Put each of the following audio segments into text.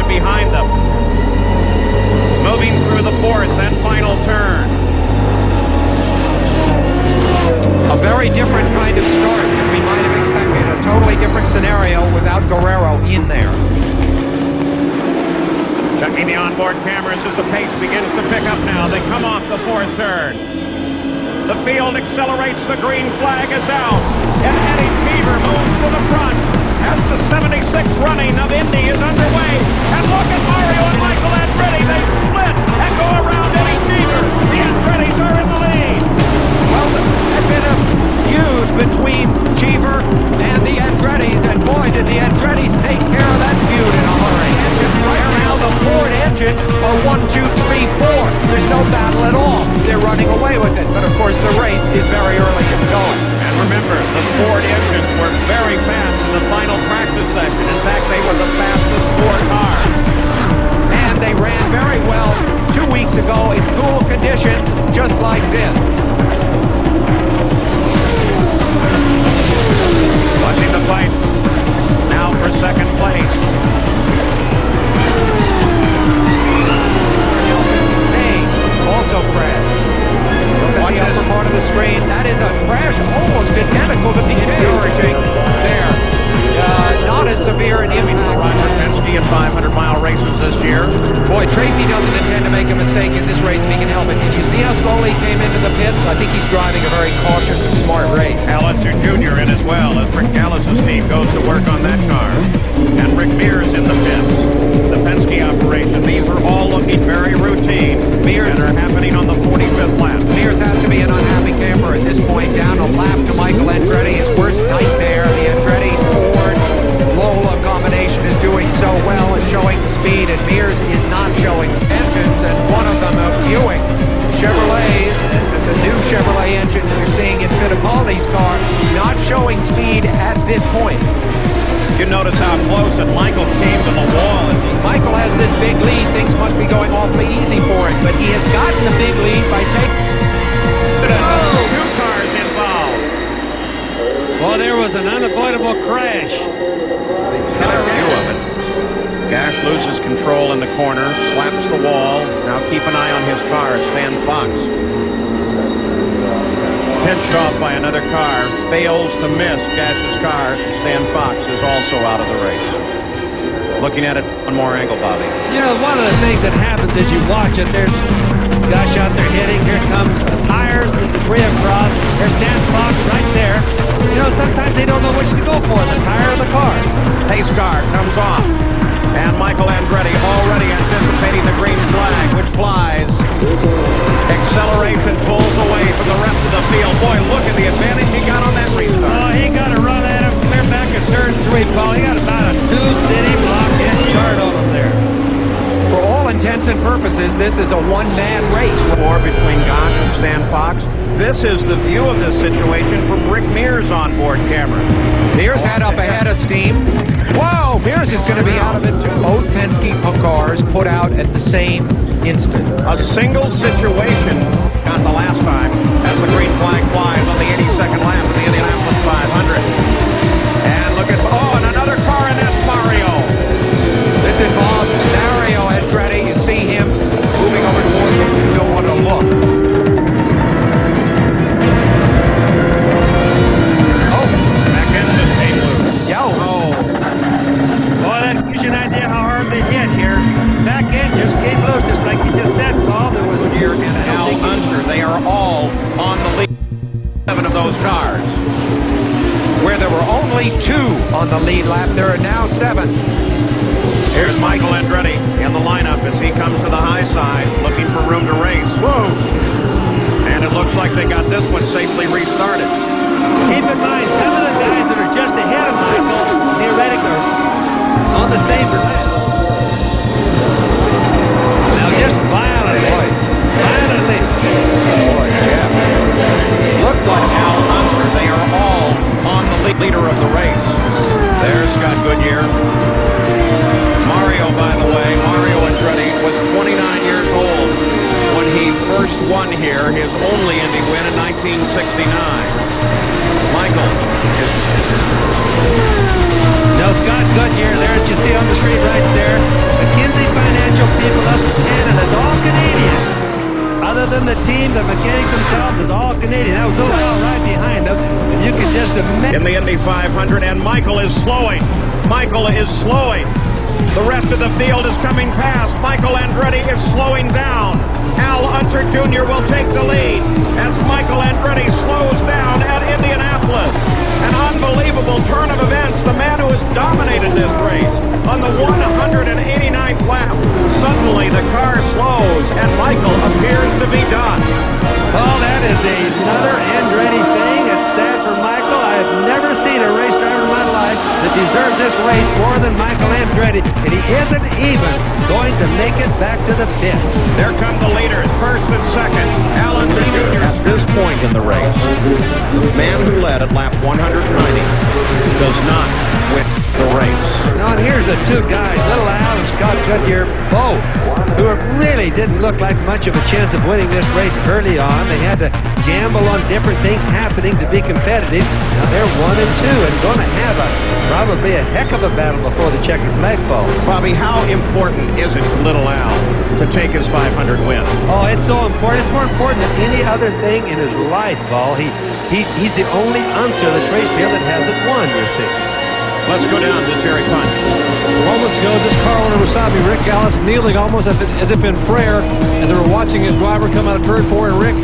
behind them. Moving through the fourth and final turn. A very different kind of start than we might have expected. A totally different scenario without Guerrero in there. Checking the onboard cameras as the pace begins to pick up now. They come off the fourth turn. The field accelerates. The green flag is out. And Eddie Fever moves to the front as the 76th running of Indy is underway. And look at Mario and Michael Andretti. They split and go around Eddie Fever. The Andrettis are in the lead. Well, there's been a feud between Cheever and the Andrettis, and boy, did the Andrettis take care of that feud in a hurry. Right now, the Ford engines are 1, 2, 3, 4. There's no battle at all. They're running away with it, but of course the race is very early in going. And remember, the Ford engines were very fast in the final practice session. In fact, they were the fastest Ford car. And they ran very well 2 weeks ago in cool conditions, just like this. Watching the fight now for second place. Hey, also crashed. Look at the upper part of the screen. That is a crash almost identical to the encouraging there. Not as severe an impact. Roger Penske at 500-mile races this year. Boy, Tracy doesn't intend to make a mistake in this race if he can help it. Did you see how slowly he came into the pits? I think he's driving a very cautious and smart race. Allison Jr. in as well as Rick Gallus's team goes to work on that car. And Rick Mears in the pits. The Penske operation. These are all looking very routine. Mears and are happening on the 45th lap. Mears has to be an unhappy camper at this point. Down a lap to Michael Andretti, his worst nightmare. The Andretti Ford Lola combination is doing so well and showing the speed, and Mears is not showing engines, and one of them a Buick. Chevrolets, the new Chevrolet engine that you're seeing in Fittipaldi's car, not showing speed at this point. You notice how close that Michael came to the wall. Michael has this big lead. Things must be going awfully easy for him, but he has gotten the big lead by taking... Oh! Two cars involved. Well, there was an unavoidable crash. Another view of it. Gash loses control in the corner, slaps the wall. Now keep an eye on his car, Stan Fox. Pinched off by another car, fails to miss Gash's car. Stan Fox is also out of the race. Looking at it one more angle, Bobby. You know, one of the things that happens as you watch it, there's Gash out there hitting. Here comes the tires, the debris across. There's Stan Fox right there. You know, sometimes they don't know which to go for, the tire or the car. Pace car comes off. And Michael Andretti already anticipating the green flag, which flies. Acceleration pulls away from the rest of the field. Boy, look at the advantage he got on that restart. Oh, he got a run at him clear back at turn 3, Paul. He got about a 2-city block head start on him there. For all intents and purposes, this is a one-man race. War between Gash and Stan Fox. This is the view of this situation from Rick Mears' onboard camera. Mears had up ahead of steam. Whoa, Mears is going to be out of it too. Both Penske cars put out at the same instant. A single situation got the last time as the green flag flies on the 82nd lap of the Indianapolis 500. And look at, and another car, and that's Mario. This involves Mario Andretti. You see him moving over towards him. You still want to look. Back end just came loose. Yo. Boy, that gives you an idea how hard they hit here. Back end just came loose, just like you just said, Paul. There was Here and Al Unser, they are all on the lead. 7 of those cars. Where there were only 2 on the lead lap, there are now 7. Here's Michael Andretti in the lineup as he comes to the high side, looking for room to race. Whoa! And it looks like they got this one safely restarted. keep in mind, some of the guys that are just ahead of Michael, theoretically, on the same lap. Now just violently. Boy, Jeff. Looks like Al Unser. They are all on the leader of the race. There's Scott Goodyear. Mario, by the way, Mario Andretti was 29 years old when he first won here, his only Indy win in 1969. Michael is... Now Scott Goodyear there, as you see on the screen right there, the kid 500, and Michael is slowing. Michael is slowing. The rest of the field is coming past. Michael Andretti is slowing down. Al Unser Jr. will take the lead as Michael Andretti slows down at Indianapolis. An unbelievable turn of events. The man who has dominated this race on the 189th lap. Suddenly the car slows and Michael appears to be done. Oh, that is another Andretti thing. It's sad for Michael. I have never seen a race driver in my life that deserves this race more than Michael Andretti, and he isn't even going to make it back to the pits. There come the leaders, first and second. Al Unser Jr. At this point in the race, the man who led at lap 190 does not win the race. No, and here's the two guys, Little Al and Scott Goodyear, both, who really didn't look like much of a chance of winning this race early on. They had to gamble on different things happening to be competitive. Now they're 1 and 2 and going to have probably a heck of a battle before the checkered flag falls. Bobby, how important is it to Little Al to take his 500 win? Oh, it's so important. It's more important than any other thing in his life, Paul. He's the only Unser that's raced here that hasn't won, you see. Let's go down to Jerry Punch. Moments ago, this car owner was beside me, Rick Ellis, kneeling almost as if in prayer as they were watching his driver come out of turn 4, and Rick,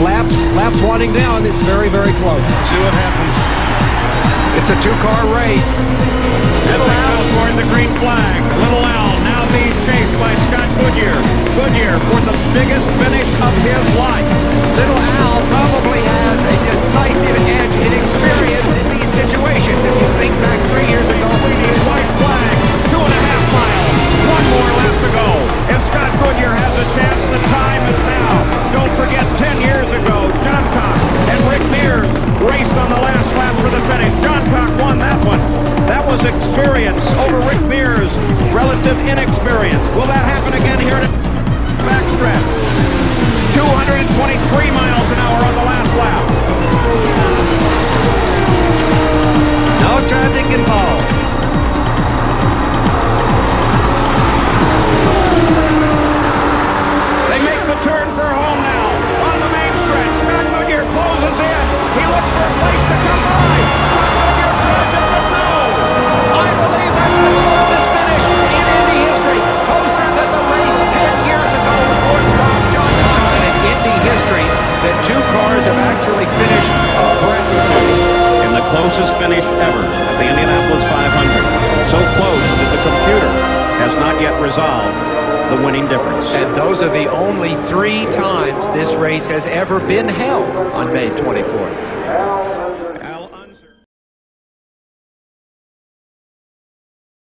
laps winding down. It's very, very close. See what happens. It's a two-car race. Little Al toward the green flag. Little Al now being chased by Scott Goodyear. Goodyear for the biggest finish of his life. Little Al probably has a decisive edge in experience in these situations. If you think back 3 years ago, We need white flag. 2.5 miles. 1 more lap to go. If Scott Goodyear has a chance, the time is now. Don't forget 10 years ago, John Cox and Rick Mears raced on the last lap for the finish. John Cox won that one. That was experience over Rick Mears' relative inexperience. Will that happen again here in the backstretch? 223 miles an hour on the last lap. No traffic involved. They make the turn for home now. On the main stretch, Scott Goodyear closes in. He looks for a place to come by. Scott Goodyear tries it, but no. I believe that's the closest finish in Indy history. Closer than the race 10 years ago with Gordon Bob John Cox. And in Indy history, the two cars have actually finished abreast. In the closest finish ever at the Indianapolis 500. So close that the computer has not yet resolved the winning difference. And those are the only 3 times this race has ever been held on May 24th.